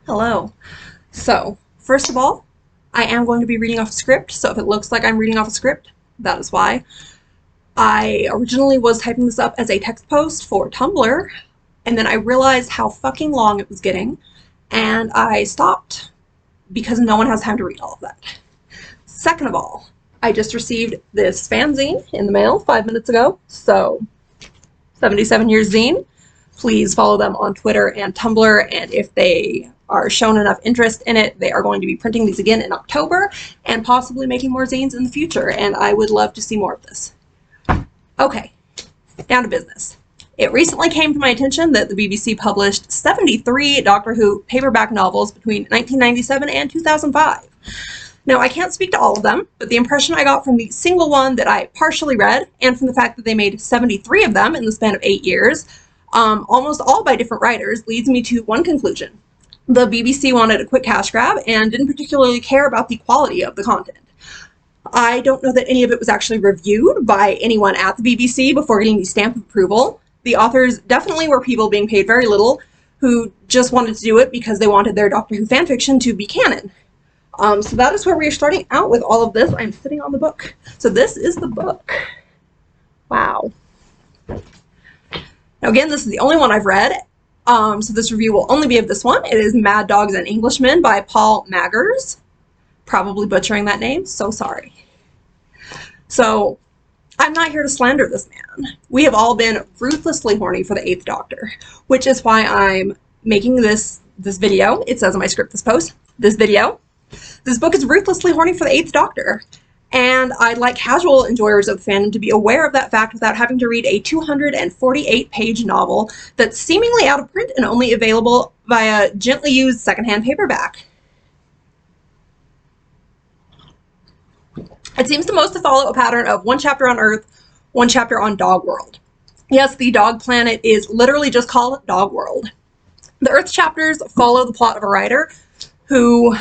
Hello. So, first of all, I am going to be reading off a script, so if it looks like I'm reading off a script, that is why. I originally was typing this up as a text post for Tumblr, and then I realized how fucking long it was getting, and I stopped because no one has time to read all of that. Second of all, I just received this fanzine in the mail 5 minutes ago, so 77 Years Zine. Please follow them on Twitter and Tumblr, and if they are shown enough interest in it, they are going to be printing these again in October and possibly making more zines in the future, and I would love to see more of this. Okay, down to business. It recently came to my attention that the BBC published 73 Doctor Who paperback novels between 1997 and 2005. Now, I can't speak to all of them, but the impression I got from the single one that I partially read, and from the fact that they made 73 of them in the span of 8 years, almost all by different writers, leads me to one conclusion. The BBC wanted a quick cash grab and didn't particularly care about the quality of the content. I don't know that any of it was actually reviewed by anyone at the BBC before getting the stamp of approval. The authors definitely were people being paid very little who just wanted to do it because they wanted their Doctor Who fanfiction to be canon. So that is where we are starting out with all of this. I'm sitting on the book. So this is the book. Wow. Now again, this is the only one I've read, so this review will only be of this one. It is Mad Dogs and Englishmen by Paul Magers. Probably butchering that name, so sorry. So, I'm not here to slander this man. We have all been ruthlessly horny for the 8th Doctor, which is why I'm making this video. It says on my script, this video. This book is ruthlessly horny for the 8th Doctor. And I'd like casual enjoyers of the fandom to be aware of that fact without having to read a 248-page novel that's seemingly out of print and only available via gently used secondhand paperback. It seems to most to follow a pattern of one chapter on Earth, one chapter on Dog World. Yes, the dog planet is literally just called Dog World. The Earth chapters follow the plot of a writer who,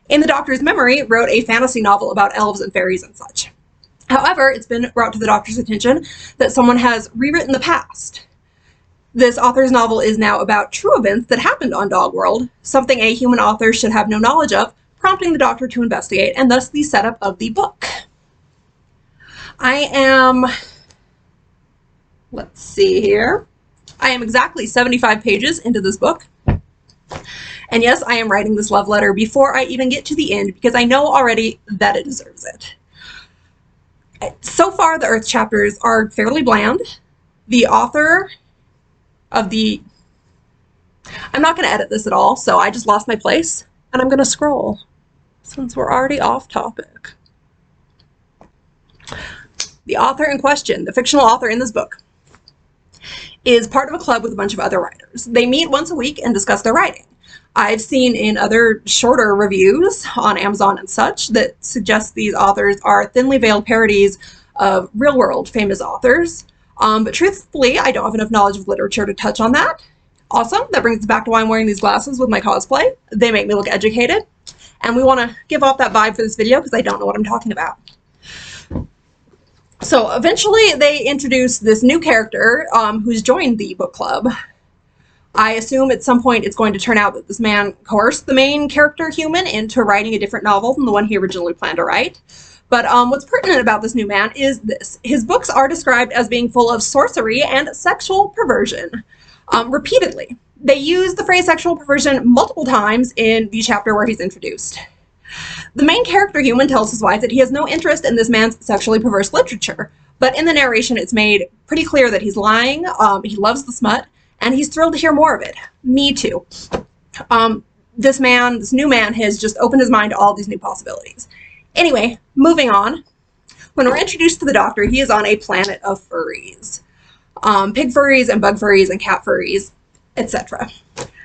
in the Doctor's memory, wrote a fantasy novel about elves and fairies and such. However, it's been brought to the Doctor's attention that someone has rewritten the past. This author's novel is now about true events that happened on Dog World, something a human author should have no knowledge of, prompting the Doctor to investigate, and thus the setup of the book. Let's see here. I am exactly 75 pages into this book. And yes, I am writing this love letter before I even get to the end because I know already that it deserves it. So far, the Earth chapters are fairly bland. The author of the... I'm not going to edit this at all, so I just lost my place, and I'm going to scroll since we're already off topic. The author in question, the fictional author in this book, is part of a club with a bunch of other writers. They meet once a week and discuss their writing. I've seen in other shorter reviews on Amazon and such that suggest these authors are thinly veiled parodies of real-world famous authors. But truthfully, I don't have enough knowledge of literature to touch on that. Awesome, that brings us back to why I'm wearing these glasses with my cosplay. They make me look educated. And we want to give off that vibe for this video because I don't know what I'm talking about. So eventually they introduce this new character who's joined the book club. I assume at some point it's going to turn out that this man coerced the main character human into writing a different novel than the one he originally planned to write. But what's pertinent about this new man is this. His books are described as being full of sorcery and sexual perversion. Repeatedly. They use the phrase sexual perversion multiple times in the chapter where he's introduced. The main character human tells his wife that he has no interest in this man's sexually perverse literature, but in the narration it's made pretty clear that he's lying, he loves the smut, and he's thrilled to hear more of it. Me too. This new man has just opened his mind to all these new possibilities. Anyway, moving on. When we're introduced to the Doctor, he is on a planet of furries. Pig furries and bug furries and cat furries, etc.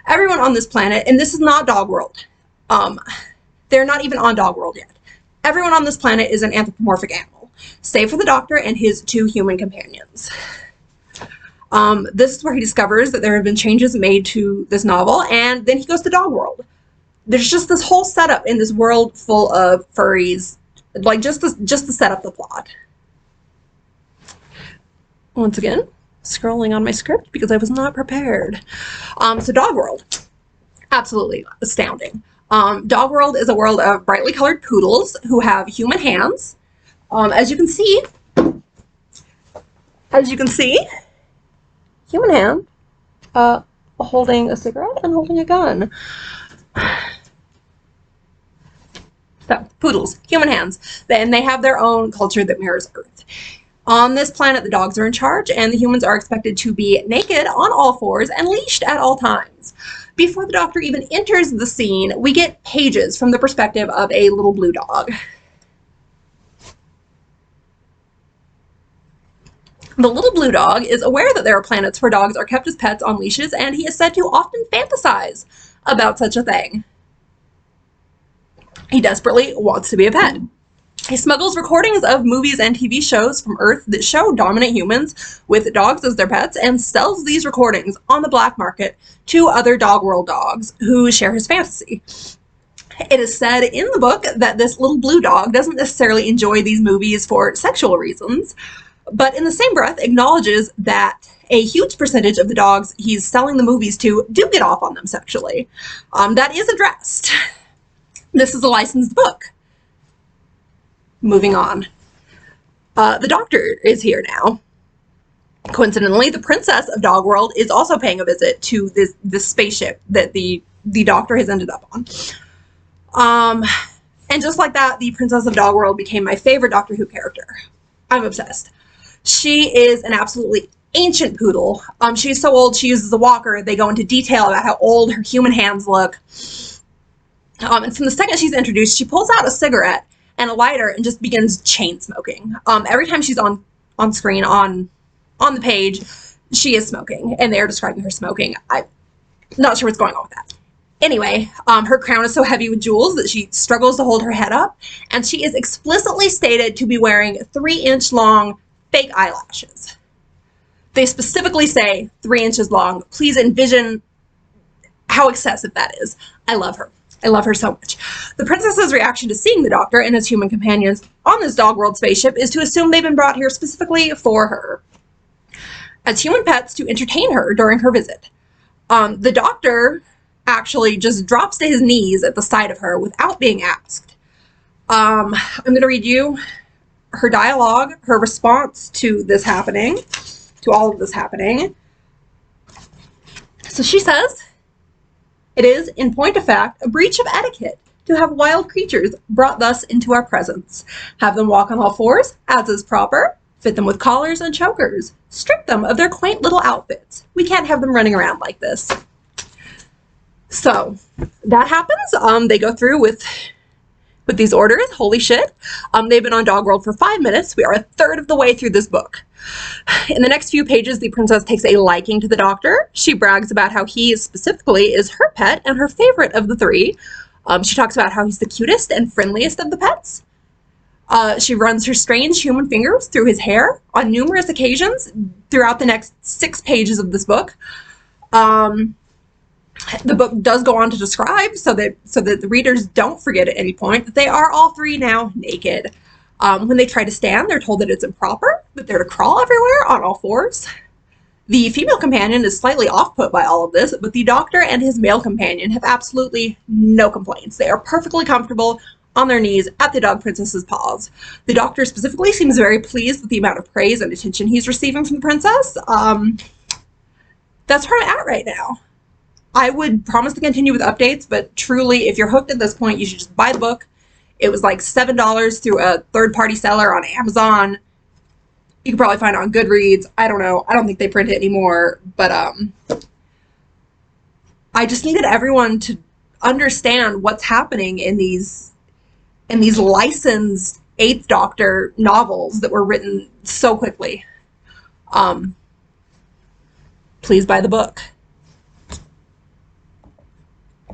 Everyone on this planet, and this is not Dog World. They're not even on Dog World yet. Everyone on this planet is an anthropomorphic animal, save for the Doctor and his 2 human companions. This is where he discovers that there have been changes made to this novel, and then he goes to Dog World. There's just this whole setup in this world full of furries, like just to set up the plot. Once again, scrolling on my script because I was not prepared. So Dog World. Absolutely astounding. Dog World is a world of brightly colored poodles who have human hands. As you can see, human hand, holding a cigarette and holding a gun. So, poodles, human hands, and they have their own culture that mirrors Earth. On this planet, the dogs are in charge, and the humans are expected to be naked on all fours and leashed at all times. Before the doctor even enters the scene, we get pages from the perspective of a little blue dog. The little blue dog is aware that there are planets where dogs are kept as pets on leashes, and he is said to often fantasize about such a thing. He desperately wants to be a pet. He smuggles recordings of movies and TV shows from Earth that show dominant humans with dogs as their pets and sells these recordings on the black market to other Dog World dogs who share his fantasy. It is said in the book that this little blue dog doesn't necessarily enjoy these movies for sexual reasons, but in the same breath acknowledges that a huge percentage of the dogs he's selling the movies to do get off on them sexually. That is addressed. This is a licensed book. Moving on. The doctor is here now. Coincidentally, the princess of Dog World is also paying a visit to this spaceship that the doctor has ended up on. And just like that, the princess of Dog World became my favorite Doctor Who character. I'm obsessed. She is an absolutely ancient poodle. She's so old she uses a walker. They go into detail about how old her human hands look. And from the second she's introduced, she pulls out a cigarette and a lighter and just begins chain smoking. Every time she's on screen, on the page, she is smoking, and they're describing her smoking. I'm not sure what's going on with that. Anyway, her crown is so heavy with jewels that she struggles to hold her head up, and she is explicitly stated to be wearing 3-inch long fake eyelashes. They specifically say 3 inches long. Please envision how excessive that is. I love her. I love her so much. The princess's reaction to seeing the doctor and his human companions on this Dog World spaceship is to assume they've been brought here specifically for her, as human pets to entertain her during her visit. The doctor actually just drops to his knees at the sight of her without being asked. I'm going to read you her dialogue, her response to this happening, to all of this happening. So she says, "It is, in point of fact, a breach of etiquette to have wild creatures brought thus into our presence. Have them walk on all fours, as is proper, fit them with collars and chokers, strip them of their quaint little outfits. We can't have them running around like this." So that happens. They go through with these orders. Holy shit. They've been on Dog World for 5 minutes. We are a third of the way through this book. In the next few pages, the princess takes a liking to the doctor. She brags about how he specifically is her pet and her favorite of the three. She talks about how he's the cutest and friendliest of the pets. She runs her strange human fingers through his hair on numerous occasions throughout the next 6 pages of this book. The book does go on to describe, so that the readers don't forget at any point, that they are all three now naked. When they try to stand, they're told that it's improper, that they're to crawl everywhere on all fours. The female companion is slightly off-put by all of this, but the doctor and his male companion have absolutely no complaints. They are perfectly comfortable on their knees at the dog princess's paws. The doctor specifically seems very pleased with the amount of praise and attention he's receiving from the princess. That's where I'm at right now. I would promise to continue with updates, but truly, if you're hooked at this point, you should just buy the book. It was like $7 through a third-party seller on Amazon. You can probably find it on Goodreads. I don't know. I don't think they print it anymore, but I just needed everyone to understand what's happening in these licensed Eighth Doctor novels that were written so quickly. Please buy the book.